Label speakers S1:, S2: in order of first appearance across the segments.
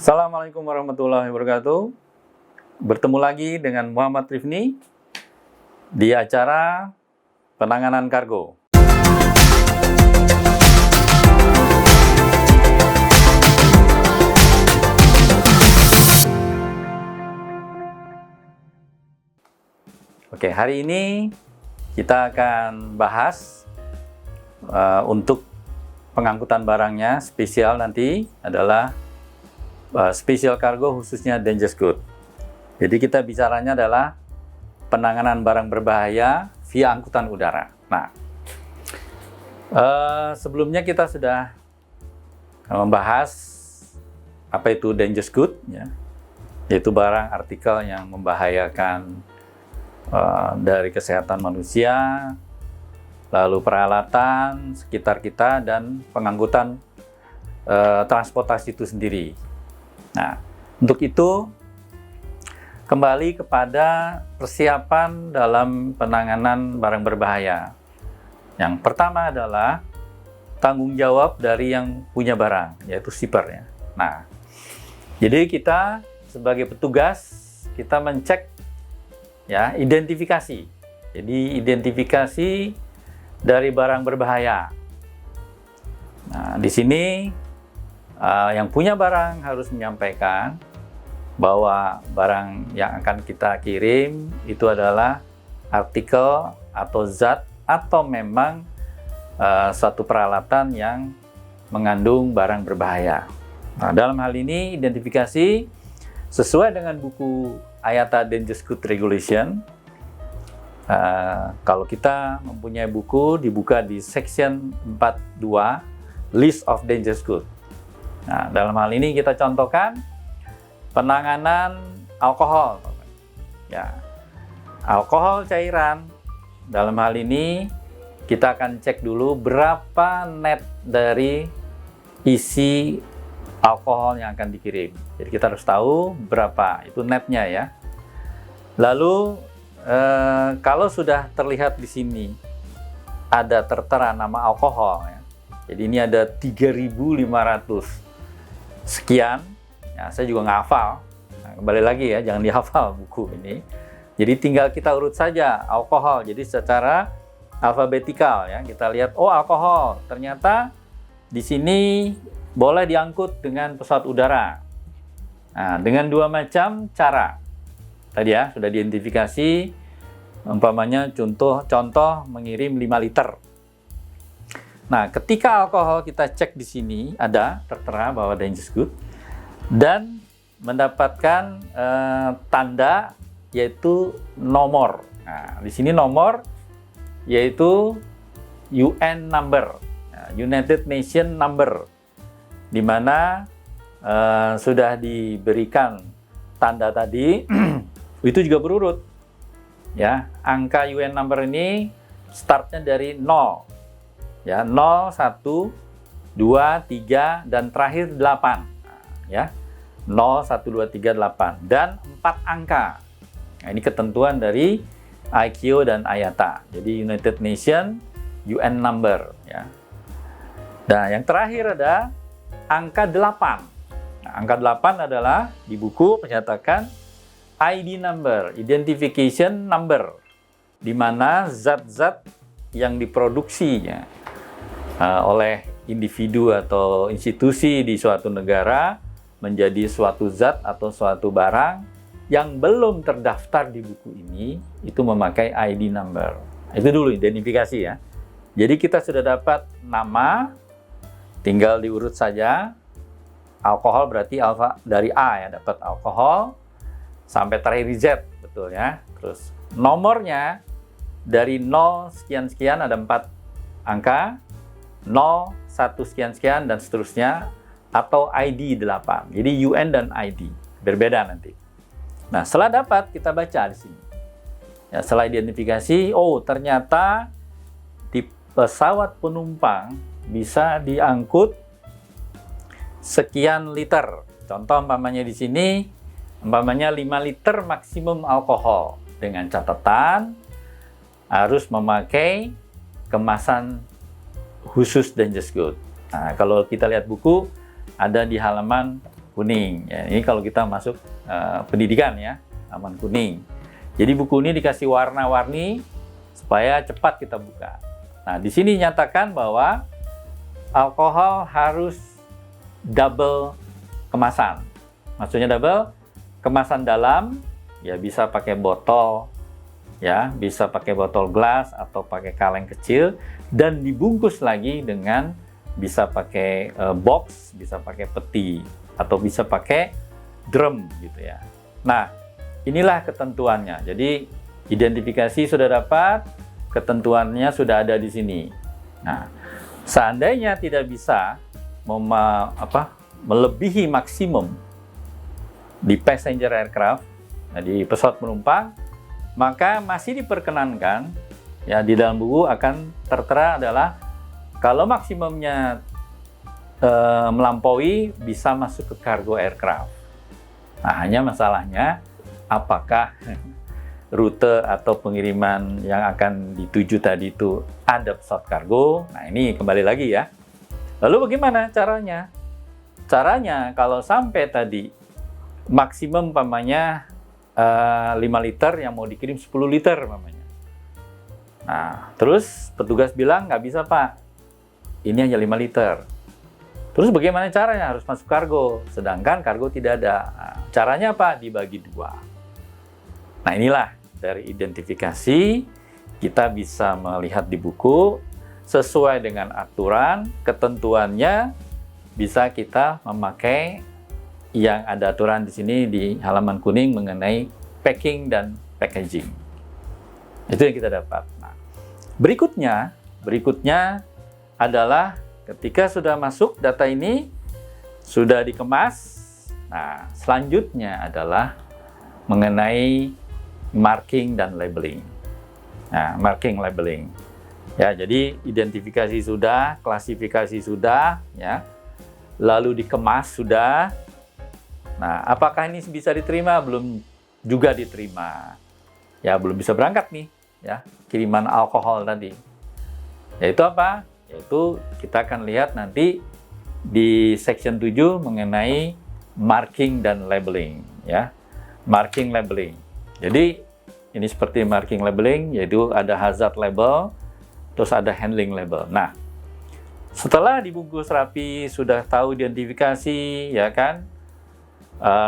S1: Assalamualaikum warahmatullahi wabarakatuh. Bertemu lagi dengan Muhammad Rifni di acara penanganan kargo. Oke, hari ini kita akan bahas untuk pengangkutan barangnya spesial nanti adalah special cargo, khususnya dangerous good. Jadi kita bicaranya adalah penanganan barang berbahaya via angkutan udara. Nah, sebelumnya kita sudah membahas apa itu dangerous good, ya, yaitu barang artikel yang membahayakan dari kesehatan manusia, lalu peralatan sekitar kita, dan pengangkutan transportasi itu sendiri. Nah, untuk itu kembali kepada persiapan dalam penanganan barang berbahaya. Yang pertama adalah tanggung jawab dari yang punya barang, yaitu shipper, ya. Nah, jadi kita sebagai petugas kita mencek, ya, identifikasi. Jadi identifikasi dari barang berbahaya. Nah, di sini yang punya barang harus menyampaikan bahwa barang yang akan kita kirim itu adalah artikel atau zat atau memang suatu peralatan yang mengandung barang berbahaya. Nah, dalam hal ini identifikasi sesuai dengan buku IATA Dangerous Good Regulation. Kalau kita mempunyai buku, dibuka di section 42 List of Dangerous Good. Nah, dalam hal ini kita contohkan penanganan alkohol. Ya, alkohol cairan. Dalam hal ini kita akan cek dulu berapa net dari isi alkohol yang akan dikirim. Jadi kita harus tahu berapa itu netnya, ya. Lalu kalau sudah terlihat di sini ada tertera nama alkohol, ya. Jadi ini ada 3.500 sekian, ya, saya juga nggak hafal. Nah, kembali lagi, ya, jangan dihafal buku ini. Jadi tinggal kita urut saja alkohol. Jadi secara alfabetikal, ya, kita lihat, oh, alkohol. Ternyata di sini boleh diangkut dengan pesawat udara. Nah, dengan dua macam cara. Tadi, ya, sudah diidentifikasi. Umpamanya contoh mengirim 5 liter. Nah, ketika alkohol kita cek di sini ada tertera bahwa dangerous good dan mendapatkan tanda yaitu nomor. Nah, di sini nomor yaitu UN number, United Nations number, di mana sudah diberikan tanda tadi. Itu juga berurut, ya. Angka UN number ini startnya dari 0. Ya, 0, 1, 2, 3, dan terakhir 8. Ya, 0, 1, 2, 3, 8. Dan 4 angka. Nah, ini ketentuan dari ICAO dan IATA. Jadi United Nations UN number. Ya. Nah, yang terakhir ada angka 8. Nah, angka 8 adalah di buku menyatakan ID number, identification number, di mana zat-zat yang diproduksinya oleh individu atau institusi di suatu negara menjadi suatu zat atau suatu barang yang belum terdaftar di buku ini, itu memakai ID number. Itu dulu identifikasi, ya. Jadi kita sudah dapat nama, tinggal diurut saja. Alkohol berarti alfa dari A, ya, dapat alkohol sampai terakhir Z, betul, ya. Terus nomornya dari 0 sekian-sekian ada 4 angka, 0, 1 sekian-sekian, dan seterusnya, atau ID 8. Jadi UN dan ID berbeda nanti. Nah, setelah dapat, kita baca di sini. Ya, setelah identifikasi, oh, ternyata di pesawat penumpang bisa diangkut sekian liter. Contoh umpamanya di sini, umpamanya 5 liter maksimum alkohol, dengan catatan harus memakai kemasan khusus dangerous good. Nah, kalau kita lihat buku, ada di halaman kuning. Ya, ini kalau kita masuk pendidikan ya, halaman kuning. Jadi buku ini dikasih warna-warni supaya cepat kita buka. Nah, di sini nyatakan bahwa alkohol harus double kemasan. Maksudnya double, kemasan dalam, ya bisa pakai botol, ya bisa pakai botol gelas atau pakai kaleng kecil, dan dibungkus lagi dengan bisa pakai box, bisa pakai peti, atau bisa pakai drum gitu ya. Nah, inilah ketentuannya. Jadi identifikasi sudah dapat, ketentuannya sudah ada di sini. Nah, seandainya tidak bisa melebihi maksimum di passenger aircraft, di pesawat penumpang, maka masih diperkenankan, ya di dalam buku akan tertera adalah kalau maksimumnya melampaui bisa masuk ke cargo aircraft. Nah, hanya masalahnya apakah rute atau pengiriman yang akan dituju tadi itu ada pesawat kargo. Nah, ini kembali lagi ya. Lalu bagaimana caranya? Caranya kalau sampai tadi maksimum umpamanya 5 liter yang mau dikirim 10 liter umpamanya. Nah, terus petugas bilang nggak bisa Pak, ini hanya 5 liter. Terus bagaimana caranya? Harus masuk kargo, sedangkan kargo tidak ada. Nah, caranya apa? Dibagi 2. Nah, inilah dari identifikasi kita bisa melihat di buku sesuai dengan aturan, ketentuannya bisa kita memakai yang ada aturan di sini di halaman kuning mengenai packing dan packaging. Itu yang kita dapat. Nah, berikutnya adalah ketika sudah masuk data ini, sudah dikemas. Nah, selanjutnya adalah mengenai marking dan labeling. Nah, marking labeling. Ya, jadi identifikasi sudah, klasifikasi sudah, ya. Lalu dikemas sudah. Nah, apakah ini bisa diterima? Belum juga diterima. Ya, belum bisa berangkat nih, ya, kiriman alkohol tadi. Yaitu apa? Yaitu kita akan lihat nanti di section 7 mengenai marking dan labeling, ya. Marking labeling. Jadi, ini seperti marking labeling, yaitu ada hazard label, terus ada handling label. Nah, setelah dibungkus rapi, sudah tahu identifikasi, ya kan?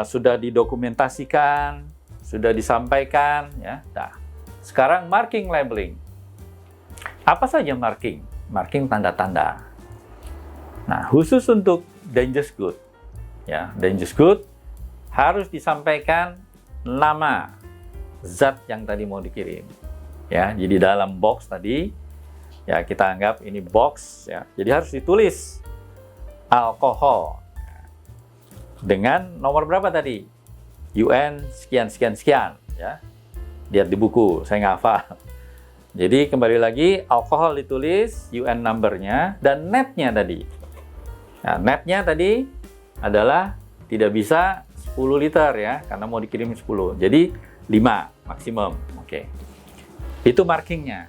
S1: Sudah didokumentasikan, sudah disampaikan, ya. Nah, sekarang marking labeling. Apa saja marking? Marking tanda-tanda. Nah, khusus untuk dangerous good, ya, dangerous good harus disampaikan nama zat yang tadi mau dikirim, ya. Jadi dalam box tadi, ya kita anggap ini box, ya. Jadi harus ditulis alkohol dengan nomor berapa tadi? UN sekian sekian sekian, ya. Lihat di buku, saya nggak hafal. Jadi kembali lagi, alkohol ditulis, UN number-nya, dan netnya tadi. Nah, netnya tadi adalah tidak bisa 10 liter ya, karena mau dikirim 10. Jadi 5 maksimum. Oke. Itu markingnya.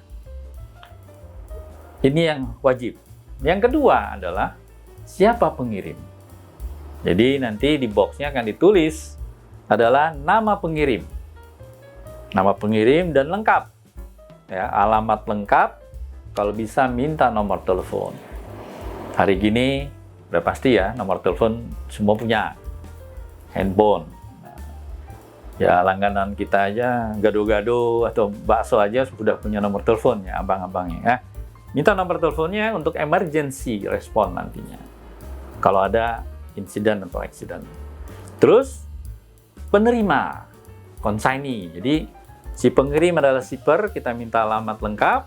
S1: Ini yang wajib. Yang kedua adalah siapa pengirim. Jadi nanti di box-nya akan ditulis adalah nama pengirim. Nama pengirim dan lengkap. Ya, alamat lengkap, kalau bisa minta nomor telepon. Hari gini udah pasti ya, nomor telepon semua punya. Handphone. Ya, langganan kita aja, gado-gado atau bakso aja sudah punya nomor telepon ya, abang-abangnya. Ya. Minta nomor teleponnya untuk emergency respon nantinya. Kalau ada insiden atau accident. Terus, penerima, consignee. Jadi, si pengirim adalah shipper, kita minta alamat lengkap.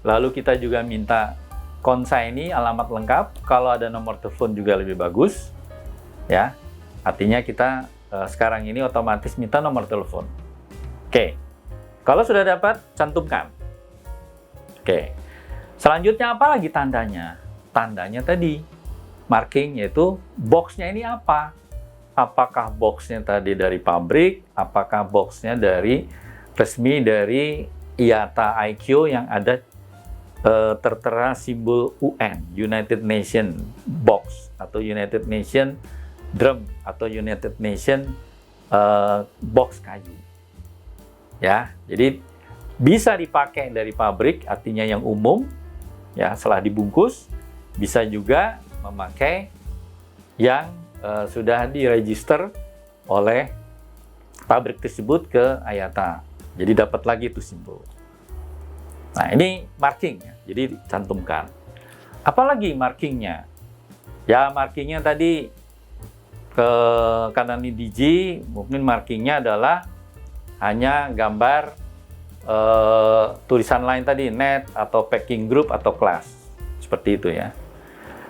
S1: Lalu kita juga minta consignee, alamat lengkap. Kalau ada nomor telepon juga lebih bagus. Ya, artinya kita sekarang ini otomatis minta nomor telepon. Oke, kalau sudah dapat, cantumkan. Oke, selanjutnya apa lagi tandanya? Tandanya tadi, marking, yaitu boxnya ini apa? Apakah boxnya tadi dari pabrik? Apakah boxnya dari resmi dari IATA IQ yang ada tertera simbol UN, United Nation Box atau United Nation drum atau United Nations box kayu. Ya, jadi bisa dipakai dari pabrik, artinya yang umum, ya setelah dibungkus. Bisa juga memakai yang sudah diregister oleh pabrik tersebut ke IATA. Jadi dapat lagi itu simbol. Nah, ini marking, ya. Jadi cantumkan. Apalagi markingnya? Ya, markingnya tadi ke kanan ini DG, mungkin markingnya adalah hanya gambar tulisan lain tadi, net atau packing group atau kelas, seperti itu ya.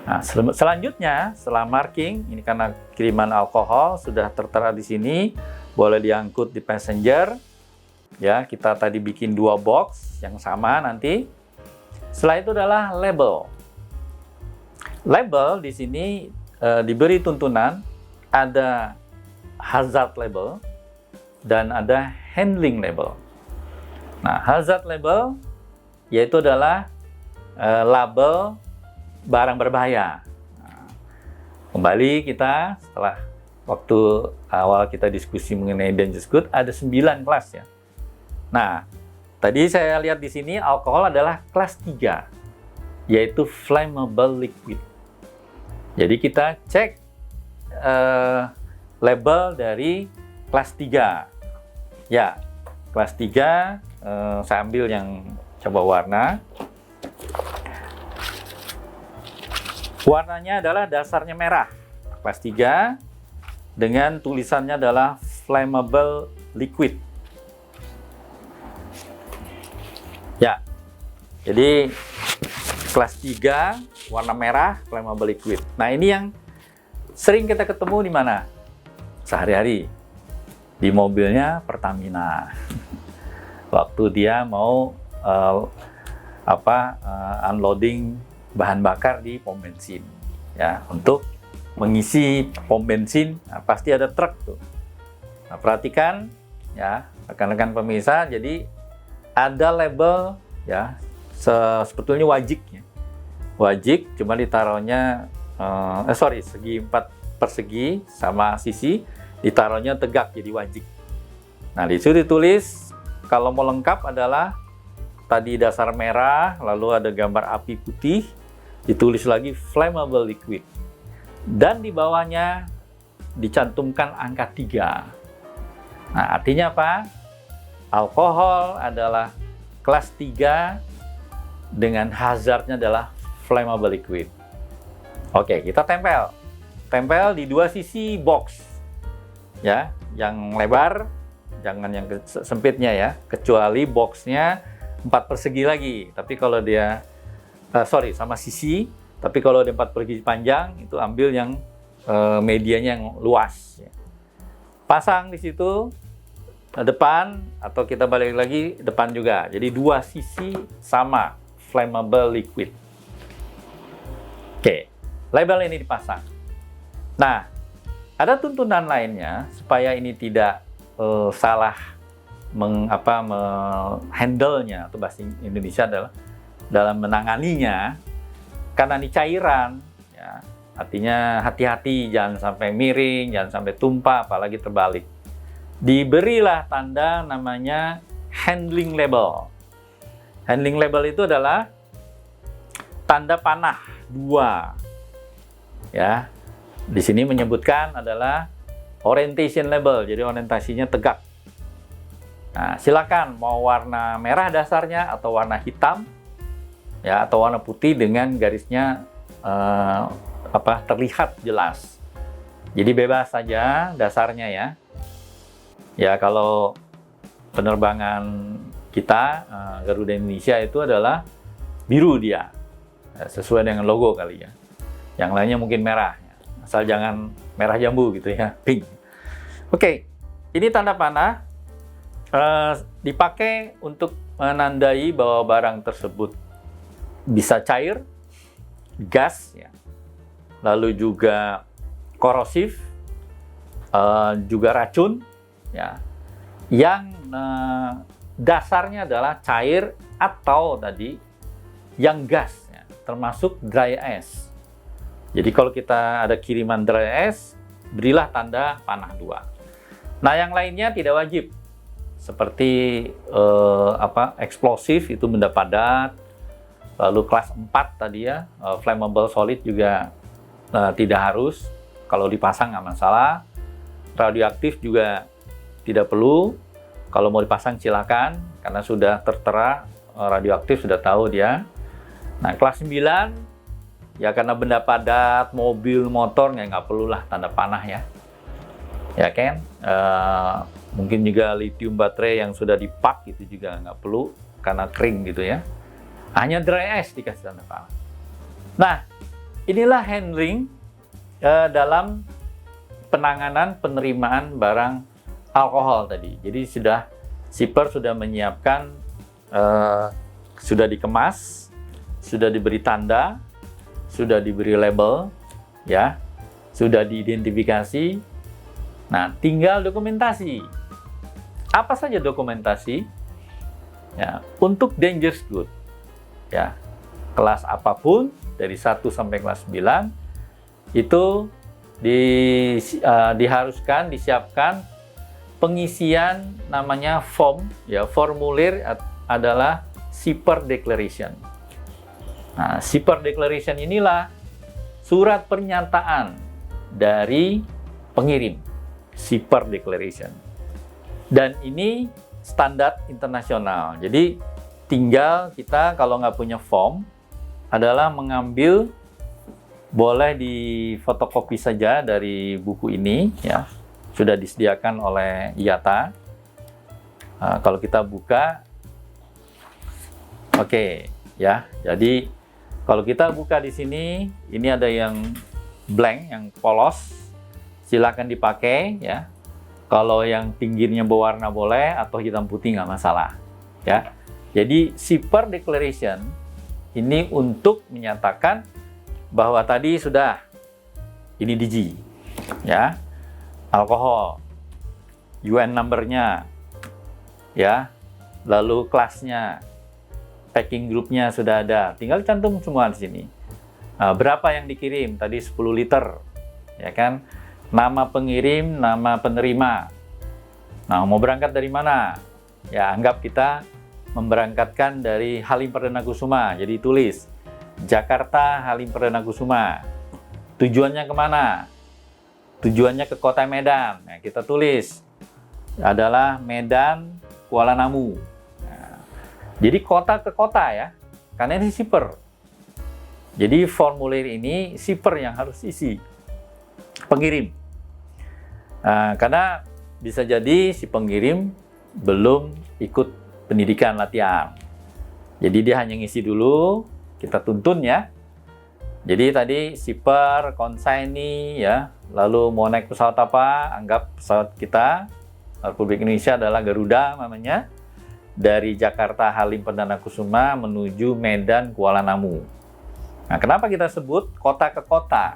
S1: Nah, selanjutnya setelah marking, ini karena kiriman alkohol sudah tertera di sini, boleh diangkut di passenger. Ya, kita tadi bikin 2 box yang sama nanti. Setelah itu adalah label. Label di sini diberi tuntunan, ada hazard label dan ada handling label. Nah, hazard label yaitu adalah label barang berbahaya. Nah, kembali kita setelah waktu awal kita diskusi mengenai dangerous good, ada 9 kelas ya. Nah, tadi saya lihat di sini alkohol adalah kelas 3, yaitu flammable liquid. Jadi kita cek label dari kelas 3. Ya, kelas 3, saya ambil yang coba warna. Warnanya adalah dasarnya merah, kelas 3, dengan tulisannya adalah flammable liquid. Ya, jadi kelas 3, warna merah, flammable liquid. Nah, ini yang sering kita ketemu di mana? Sehari-hari. Di mobilnya Pertamina. Waktu dia mau unloading bahan bakar di pom bensin. Ya, untuk mengisi pom bensin, nah, pasti ada truk tuh. Nah, perhatikan ya, rekan-rekan pemirsa, jadi ada label ya, sebetulnya wajik ya. Wajik cuma ditaruhnya segi 4 persegi sama sisi ditaruhnya tegak jadi wajik. Nah, di situ ditulis kalau mau lengkap adalah tadi dasar merah, lalu ada gambar api putih, ditulis lagi flammable liquid. Dan di bawahnya dicantumkan angka 3. Nah, artinya apa? Alkohol adalah kelas 3 dengan hazardnya adalah flammable liquid. Oke, kita tempel. Tempel di 2 sisi box. Ya, yang lebar, jangan yang sempitnya ya, kecuali boxnya 4 persegi lagi. Tapi kalau dia, sama sisi, tapi kalau ada 4 persegi panjang, itu ambil yang medianya yang luas. Ya. Pasang di situ, depan, atau kita balik lagi, depan juga. Jadi 2 sisi sama, flammable liquid. Oke, label ini dipasang. Nah, ada tuntunan lainnya supaya ini tidak salah handle-nya, atau bahasa Indonesia adalah dalam menanganinya, karena ini cairan, ya, artinya hati-hati jangan sampai miring, jangan sampai tumpah, apalagi terbalik. Diberilah tanda namanya handling label. Handling label itu adalah tanda panah 2. Ya. Di sini menyebutkan adalah orientation label, jadi orientasinya tegak. Nah, silakan mau warna merah dasarnya atau warna hitam, ya, atau warna putih dengan garisnya terlihat jelas. Jadi bebas saja dasarnya ya. Ya, kalau penerbangan kita Garuda Indonesia itu adalah biru dia, ya, sesuai dengan logo kali ya. Yang lainnya mungkin merah. Asal jangan merah jambu gitu ya, pink. Oke, ini tanda panah dipakai untuk menandai bahwa barang tersebut bisa cair, gas, ya, lalu juga korosif, juga racun, ya, yang dasarnya adalah cair atau tadi yang gas, ya, termasuk dry ice. Jadi kalau kita ada kiriman dry ice, berilah tanda panah 2. Nah, yang lainnya tidak wajib. Seperti eksplosif itu benda padat, lalu kelas 4 tadi ya, flammable solid juga tidak harus, kalau dipasang nggak masalah. Radioaktif juga tidak perlu, kalau mau dipasang silakan, karena sudah tertera radioaktif, sudah tahu dia. Nah, kelas 9, ya karena benda padat, mobil, motor, nggak perlu lah tanda panah ya. Ya kan? Mungkin juga lithium baterai yang sudah dipak itu juga nggak perlu karena kering gitu ya. Hanya dry ice dikasih tanda panah. Nah, inilah handling dalam penanganan penerimaan barang alkohol tadi. Jadi shipper sudah menyiapkan, sudah dikemas, sudah diberi tanda, sudah diberi label, ya, sudah diidentifikasi. Nah, tinggal dokumentasi. Apa saja dokumentasi? Ya, untuk dangerous good, ya, kelas apapun dari 1 sampai kelas 9 itu diharuskan disiapkan pengisian namanya form, ya, formulir adalah shipper declaration. Nah, shipper declaration inilah surat pernyataan dari pengirim, shipper declaration. Dan ini standar internasional. Jadi tinggal kita kalau nggak punya form adalah mengambil, boleh di fotokopi saja dari buku ini ya, sudah disediakan oleh IATA. Kalau kita buka, oke, ya. Jadi kalau kita buka di sini, ini ada yang blank, yang polos, silakan dipakai ya. Kalau yang pinggirnya berwarna boleh, atau hitam putih nggak masalah ya. Jadi shipper declaration ini untuk menyatakan bahwa tadi sudah, ini DG ya, alkohol, UN number-nya ya, lalu kelasnya, packing grupnya sudah ada, tinggal cantum semua di sini. Berapa yang dikirim tadi, 10 liter ya kan, nama pengirim, nama penerima. Nah, mau berangkat dari mana? Ya, anggap kita memberangkatkan dari Halim Perdana Kusuma, jadi tulis Jakarta Halim Perdana Kusuma. Tujuannya kemana? Tujuannya ke kota Medan. Nah, kita tulis adalah Medan Kuala Namu. Nah, jadi kota ke kota ya, karena ini shipper. Jadi formulir ini shipper yang harus isi, pengirim. Karena bisa jadi si pengirim belum ikut pendidikan latihan. Jadi dia hanya ngisi dulu, kita tuntun ya. Jadi tadi shipper, consignee ya, lalu mau naik pesawat apa, anggap pesawat kita, Republik Indonesia adalah Garuda namanya, dari Jakarta Halim Perdana Kusuma menuju Medan Kuala Namu. Nah, kenapa kita sebut kota ke kota?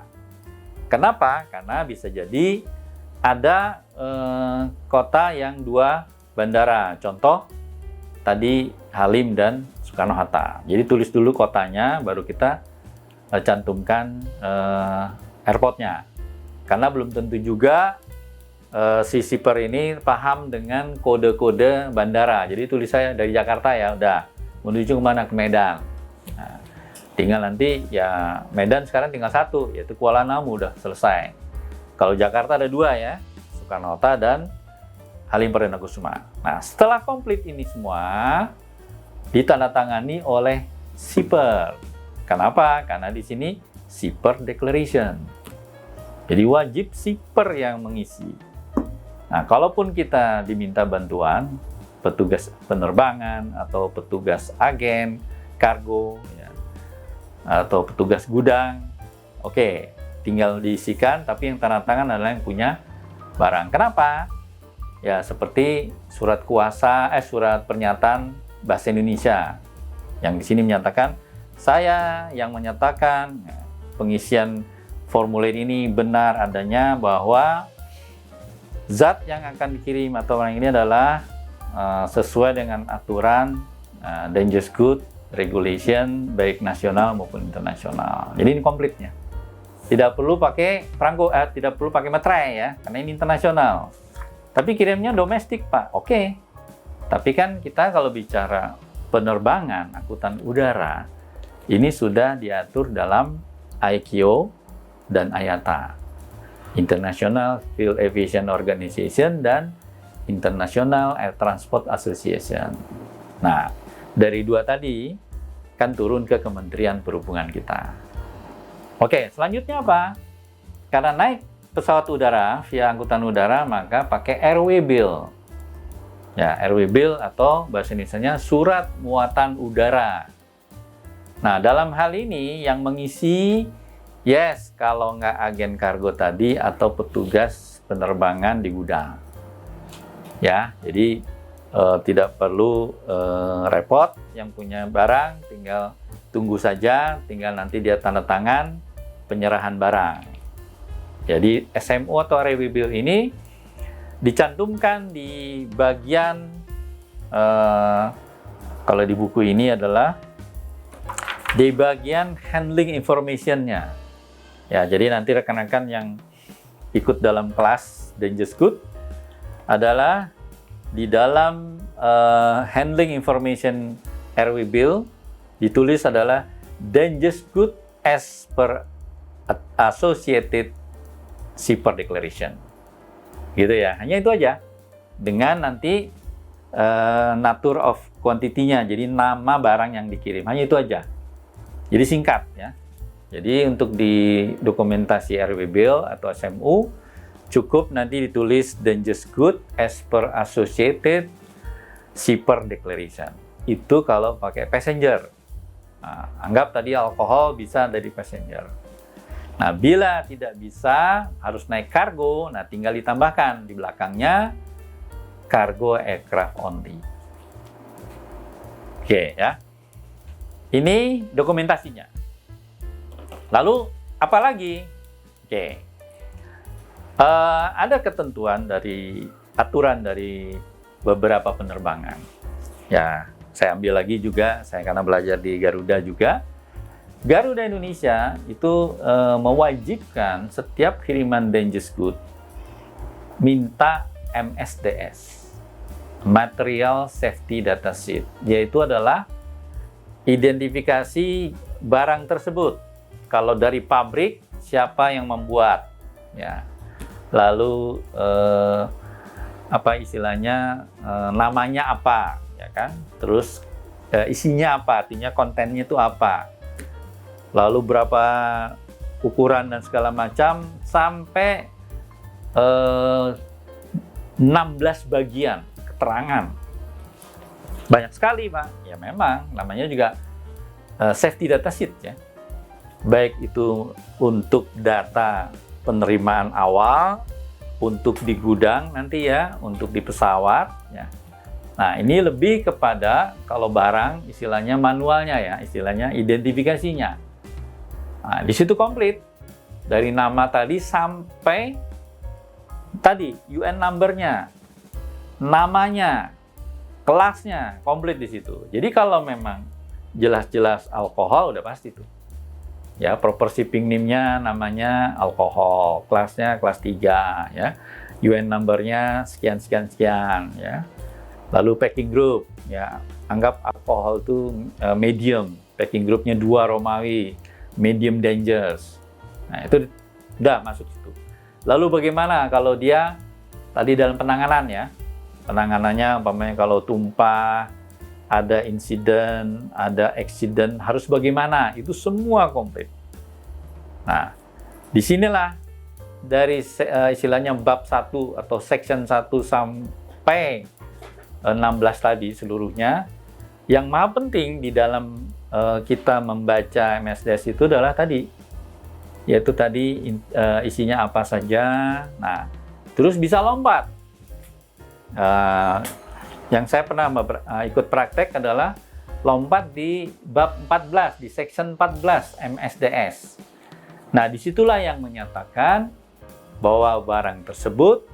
S1: Kenapa? Karena bisa jadi ada kota yang 2 bandara. Contoh tadi Halim dan Soekarno-Hatta. Jadi tulis dulu kotanya, baru kita cantumkan airportnya. Karena belum tentu juga si shipper ini paham dengan kode-kode bandara. Jadi tulis saya dari Jakarta ya, udah menuju kemana, ke Medan. Nah, tinggal nanti ya Medan sekarang tinggal 1, yaitu Kuala Namu, udah selesai. Kalau Jakarta ada 2 ya, Soekarno-Hatta dan Halim Perdana Kusuma. Nah, setelah komplit ini semua ditandatangani oleh shipper. Kenapa? Karena di sini shipper declaration. Jadi wajib shipper yang mengisi. Nah, kalaupun kita diminta bantuan petugas penerbangan atau petugas agen kargo ya, atau petugas gudang, oke, tinggal diisikan, tapi yang tanda tangan adalah yang punya barang. Kenapa? Ya, seperti surat kuasa, surat pernyataan bahasa Indonesia, yang di sini menyatakan, saya yang menyatakan pengisian formulir ini benar adanya, bahwa zat yang akan dikirim atau barang ini adalah sesuai dengan aturan dangerous good regulation, baik nasional maupun internasional. Jadi ini komplitnya. Tidak perlu pakai perangko, tidak perlu pakai materai ya, karena ini internasional. Tapi kirimnya domestik, Pak. Oke. Tapi kan kita kalau bicara penerbangan angkutan udara, ini sudah diatur dalam ICAO dan IATA, International Civil Aviation Organization dan International Air Transport Association. Nah, dari dua tadi kan turun ke Kementerian Perhubungan kita. Oke, selanjutnya apa? Karena naik pesawat udara via angkutan udara, maka pakai airway bill. Ya, airway bill atau bahasa Indonesianya surat muatan udara. Nah, dalam hal ini yang mengisi, yes, kalau nggak agen kargo tadi atau petugas penerbangan di gudang. Ya, jadi tidak perlu repot, yang punya barang tinggal tunggu saja, tinggal nanti dia tanda tangan penyerahan barang. Jadi SMU atau airway bill ini dicantumkan di bagian kalau di buku ini adalah di bagian handling information-nya. Ya, jadi nanti rekan-rekan yang ikut dalam kelas Dangerous Good adalah di dalam handling information airway bill ditulis adalah Dangerous Good as per Associated Shipper Declaration. Gitu ya, hanya itu aja. Dengan nanti nature of quantity-nya, jadi nama barang yang dikirim, hanya itu aja. Jadi singkat ya. Jadi untuk di dokumentasi airway bill atau SMU cukup nanti ditulis Dangerous Good as per Associated Shipper Declaration. Itu kalau pakai passenger. Nah, anggap tadi alkohol bisa dari passenger. Nah, bila tidak bisa harus naik kargo, nah tinggal ditambahkan di belakangnya cargo aircraft only. Oke ya. Ini dokumentasinya. Lalu apa lagi? Oke. Ada ketentuan dari aturan dari beberapa penerbangan. Ya, saya ambil lagi juga, saya karena belajar di Garuda juga. Garuda Indonesia itu mewajibkan setiap kiriman Dangerous Good minta MSDS, Material Safety Data Sheet, yaitu adalah identifikasi barang tersebut. Kalau dari pabrik, siapa yang membuat, ya. Lalu apa istilahnya, namanya apa, ya kan? Terus isinya apa, artinya kontennya itu apa. Lalu berapa ukuran dan segala macam, sampai 16 bagian keterangan. Banyak sekali, Pak. Ya memang, namanya juga safety data sheet ya. Baik itu untuk data penerimaan awal, untuk di gudang nanti ya, untuk di pesawat ya. Nah, ini lebih kepada kalau barang istilahnya manualnya ya, istilahnya identifikasinya. Nah, di situ komplit. Dari nama tadi sampai tadi UN number-nya, namanya, kelasnya, komplit di situ. Jadi kalau memang jelas-jelas alkohol udah pasti tuh. Ya, proper shipping name-nya namanya alkohol, kelasnya kelas 3 ya. UN number-nya sekian sekian sekian ya. Lalu packing group ya, anggap alkohol itu medium, packing group-nya 2 Romawi, medium dangerous. Nah, itu udah masuk situ. Lalu bagaimana kalau dia tadi dalam penanganan ya? Penanganannya umpamanya kalau tumpah, ada insiden, ada accident, harus bagaimana? Itu semua komplit. Nah, disinilah dari istilahnya bab 1 atau section 1 sampai 16 tadi seluruhnya, yang maha penting di dalam kita membaca MSDS itu adalah tadi, yaitu tadi isinya apa saja. Nah, terus bisa lompat. Yang saya pernah ikut praktek adalah lompat di bab 14, di section 14 MSDS. Nah, disitulah yang menyatakan bahwa barang tersebut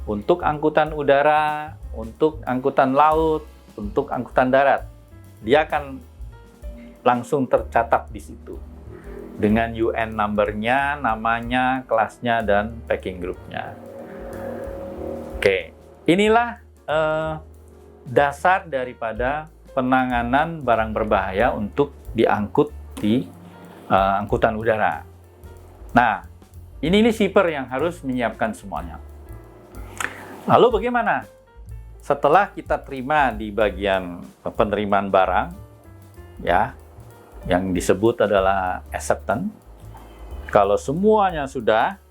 S1: untuk angkutan udara, untuk angkutan laut, untuk angkutan darat, dia akan langsung tercatat di situ. dengan UN number-nya, namanya, kelasnya, dan packing group-nya. Oke, inilah dasar daripada penanganan barang berbahaya untuk diangkut di angkutan udara. Nah, ini shipper yang harus menyiapkan semuanya. Lalu bagaimana? Setelah kita terima di bagian penerimaan barang, ya, yang disebut adalah acceptance. Kalau semuanya sudah,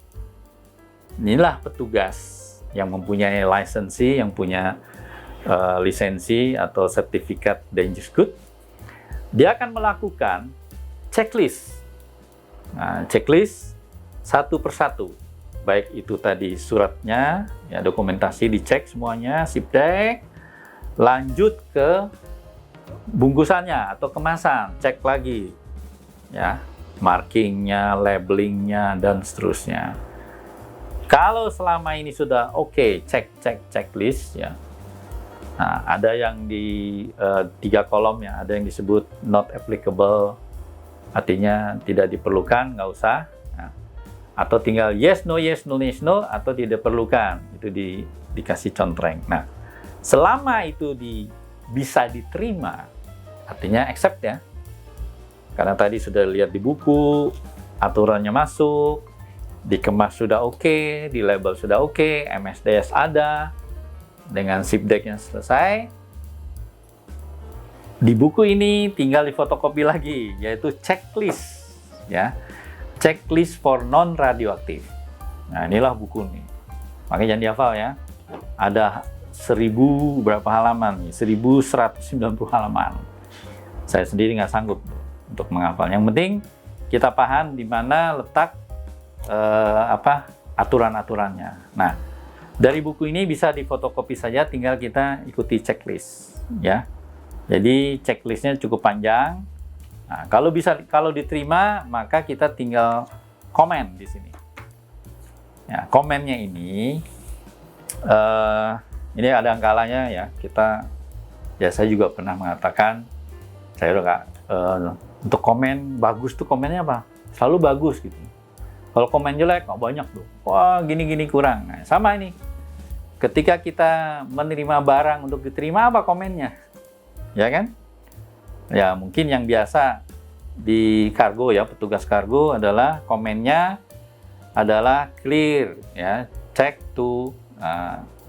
S1: inilah petugas yang mempunyai lisensi, yang punya lisensi atau sertifikat dangerous good, dia akan melakukan checklist. Nah, checklist satu persatu, baik itu tadi suratnya, ya, dokumentasi dicek semuanya, sipdek, lanjut ke bungkusannya atau kemasan, cek lagi, ya, markingnya, labelingnya, dan seterusnya. Kalau selama ini sudah oke, checklist, ya. Nah, ada yang di 3 kolom, ya, ada yang disebut not applicable, artinya tidak diperlukan, nggak usah. Nah, atau tinggal yes, no, atau tidak diperlukan, itu dikasih contreng. Nah, selama itu bisa diterima, artinya accept, ya. Karena tadi sudah lihat di buku, aturannya masuk, dikemas sudah oke, di label sudah oke, MSDS ada, dengan sipdeknya selesai. Di buku ini tinggal difotokopi lagi, yaitu checklist, ya, checklist for non radioaktif. Nah, inilah buku nih. Makanya jangan dihafal, ya. Ada 1000 berapa halaman, 1190 halaman. Saya sendiri nggak sanggup untuk menghafal. Yang penting kita paham di mana letak aturan-aturannya. Nah, dari buku ini bisa difotokopi saja, tinggal kita ikuti checklist, ya. Jadi checklistnya cukup panjang. Nah, kalau diterima, maka kita tinggal komen di sini. Ya, komennya ini ada angkalanya, ya. Saya juga pernah mengatakan, saya udah untuk komen bagus tuh komennya apa? Selalu bagus gitu. Kalau komen jelek, banyak tuh. Wah, gini-gini kurang. Nah, sama ini. Ketika kita menerima barang untuk diterima, apa komennya? Ya kan? Ya, mungkin yang biasa di kargo, ya, petugas kargo adalah komennya adalah clear, ya, check to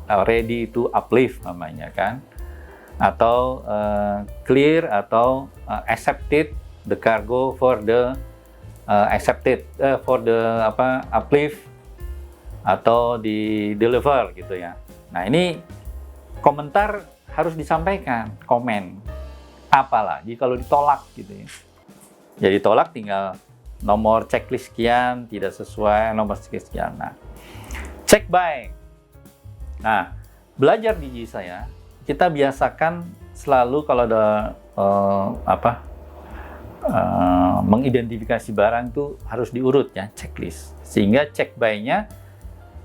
S1: ready to uplift namanya, kan? Atau clear atau accepted the cargo for the uplift atau di deliver gitu, ya. Nah, ini komentar harus disampaikan, komen. Apalagi kalau ditolak gitu, ya. Jadi tolak tinggal nomor checklist sekian tidak sesuai, nomor sekian. Nah, check by. Nah, belajar di GI saya, kita biasakan selalu kalau ada mengidentifikasi barang itu harus diurut, ya, checklist. Sehingga check by-nya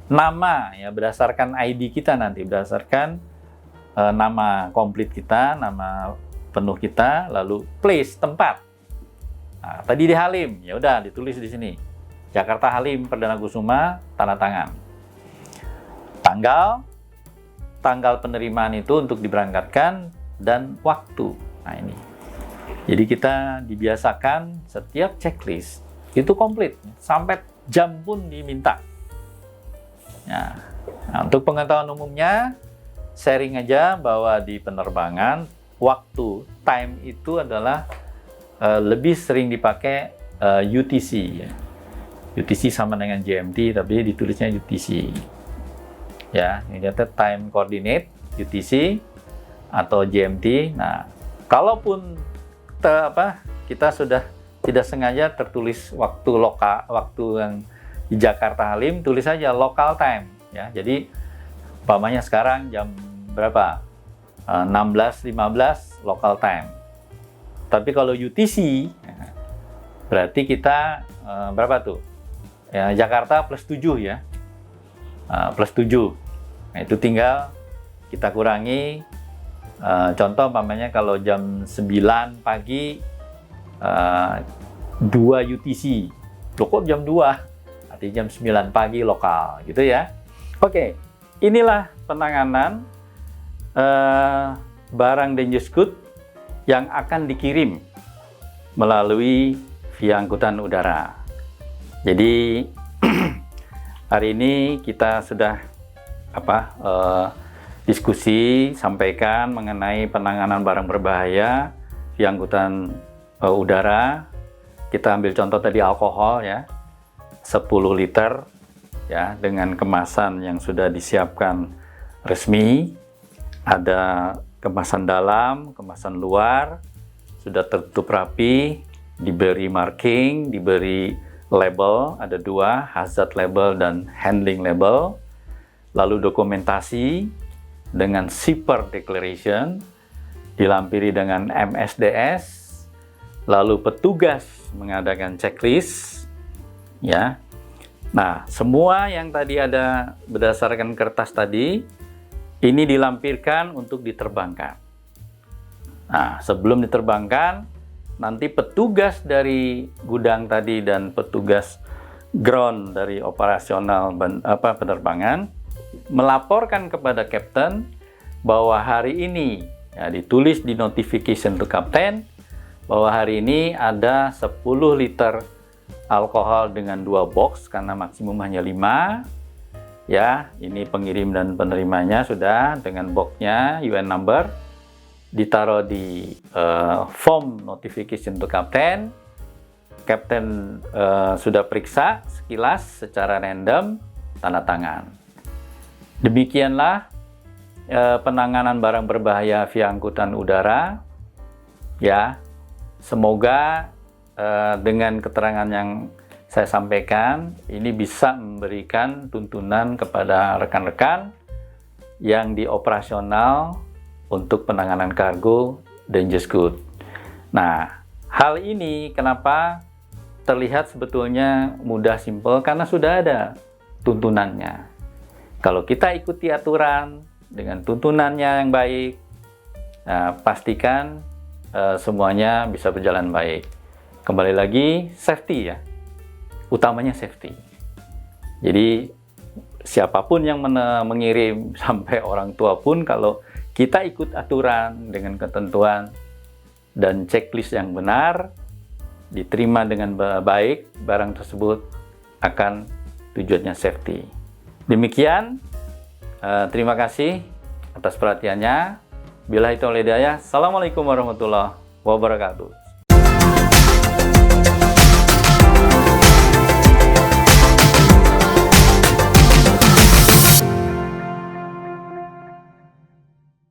S1: nama, ya, berdasarkan ID kita nanti, berdasarkan nama komplit kita, nama penuh kita, lalu place, tempat. Nah, tadi di Halim, ya udah ditulis di sini. Jakarta Halim Perdana Kusuma, tanda tangan. Tanggal penerimaan itu untuk diberangkatkan dan waktu. Nah, ini. Jadi kita dibiasakan setiap checklist itu komplit, sampai jam pun diminta. Nah, untuk pengetahuan umumnya, sharing aja bahwa di penerbangan waktu time itu adalah lebih sering dipakai UTC, ya. UTC sama dengan GMT, tapi ditulisnya UTC. Ya, ini data time coordinate UTC atau GMT. Nah, kalaupun kita sudah tidak sengaja tertulis waktu yang di Jakarta Halim, tulis saja local time, ya. Jadi umpamanya sekarang jam berapa? 16.15 local time. Tapi kalau UTC, berarti kita berapa tuh? Ya, Jakarta plus 7, ya. Plus 7. Nah, itu tinggal kita kurangi. Contoh umpamanya kalau jam 9 pagi 2 UTC. Loh kok jam 2? Artinya jam 9 pagi lokal, gitu ya. Oke, inilah penanganan barang dangerous good yang akan dikirim melalui via angkutan udara. Jadi hari ini kita sudah diskusi, sampaikan mengenai penanganan barang berbahaya via angkutan udara. Kita ambil contoh tadi alkohol ya, 10 liter ya, dengan kemasan yang sudah disiapkan resmi. Ada kemasan dalam, kemasan luar, sudah tertutup rapi, diberi marking, diberi label, ada 2, hazard label dan handling label. Lalu dokumentasi dengan shipper declaration, dilampiri dengan MSDS, lalu petugas mengadakan checklist, ya. Nah, semua yang tadi ada berdasarkan kertas tadi, ini dilampirkan untuk diterbangkan. Nah, sebelum diterbangkan, nanti petugas dari gudang tadi dan petugas ground dari operasional penerbangan melaporkan kepada kapten bahwa hari ini, ya, ditulis di notification to kapten bahwa hari ini ada 10 liter alkohol dengan 2 box karena maksimum hanya 5. Ya, ini pengirim dan penerimanya sudah dengan boxnya, UN number, ditaruh di form notification to kapten. Kapten sudah periksa sekilas secara random, tanda tangan. Demikianlah penanganan barang berbahaya via angkutan udara. Ya, semoga dengan keterangan yang saya sampaikan ini bisa memberikan tuntunan kepada rekan-rekan yang di operasional untuk penanganan kargo dangerous good. Nah, hal ini kenapa terlihat sebetulnya mudah, simpel, karena sudah ada tuntunannya. Kalau kita ikuti aturan dengan tuntunannya yang baik, nah, pastikan semuanya bisa berjalan baik. Kembali lagi, safety ya. Utamanya safety. Jadi siapapun yang mengirim sampai orang tua pun, kalau kita ikut aturan dengan ketentuan dan checklist yang benar, diterima dengan baik, barang tersebut akan tujuannya safety. Demikian, terima kasih atas perhatiannya. Billahi taufiq wal hidayah. Assalamualaikum warahmatullahi wabarakatuh.